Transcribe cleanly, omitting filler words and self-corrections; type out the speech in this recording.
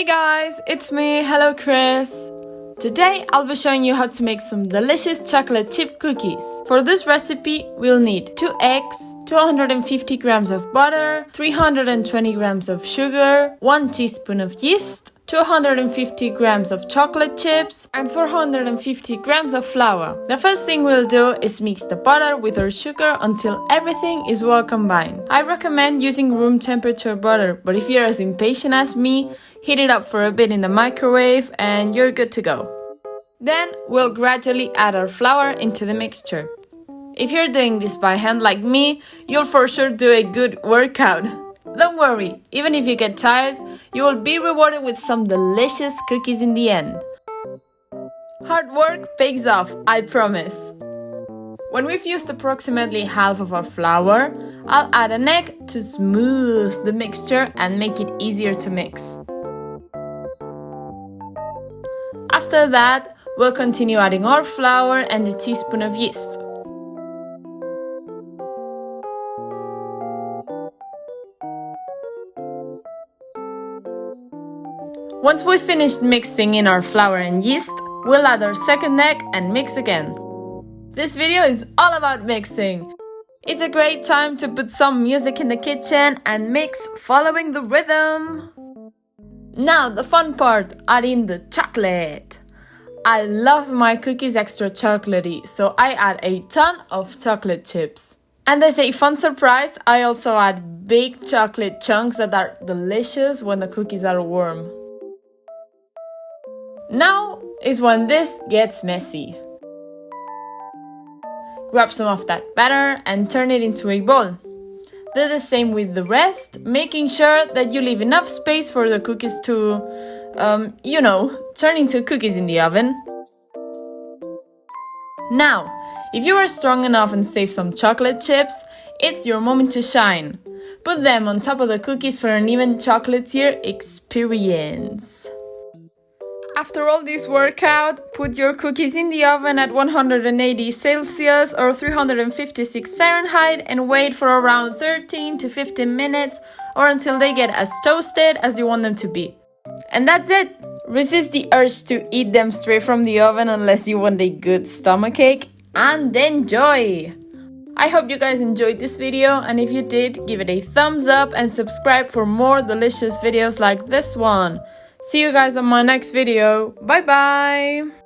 Hey guys, it's me, hello Chris. Today I'll be showing you how to make some delicious chocolate chip cookies. For this recipe, we'll need 2 eggs, 250 grams of butter, 320 grams of sugar, 1 teaspoon of yeast, 250 grams of chocolate chips, and 450 grams of flour. The first thing we'll do is mix the butter with our sugar until everything is well combined. I recommend using room temperature butter, but if you're as impatient as me, heat it up for a bit in the microwave and you're good to go. Then we'll gradually add our flour into the mixture. If you're doing this by hand like me, you'll for sure do a good workout. Don't worry, even if you get tired, you will be rewarded with some delicious cookies in the end. Hard work pays off, I promise. When we've used approximately half of our flour, I'll add an egg to smooth the mixture and make it easier to mix. After that, we'll continue adding our flour and a teaspoon of yeast. Once we've finished mixing in our flour and yeast, we'll add our second egg and mix again. This video is all about mixing. It's a great time to put some music in the kitchen and mix following the rhythm. Now the fun part, adding the chocolate. I love my cookies extra chocolatey, so I add a ton of chocolate chips. And as a fun surprise, I also add big chocolate chunks that are delicious when the cookies are warm. Now is when this gets messy. Grab some of that batter and turn it into a ball. Do the same with the rest, making sure that you leave enough space for the cookies to, turn into cookies in the oven. Now, if you are strong enough and save some chocolate chips, it's your moment to shine. Put them on top of the cookies for an even chocolatier experience. After all this workout, put your cookies in the oven at 180 Celsius or 356 Fahrenheit and wait for around 13 to 15 minutes or until they get as toasted as you want them to be. And that's it! Resist the urge to eat them straight from the oven unless you want a good stomachache, and enjoy! I hope you guys enjoyed this video, and if you did, give it a thumbs up and subscribe for more delicious videos like this one. See you guys on my next video. Bye bye!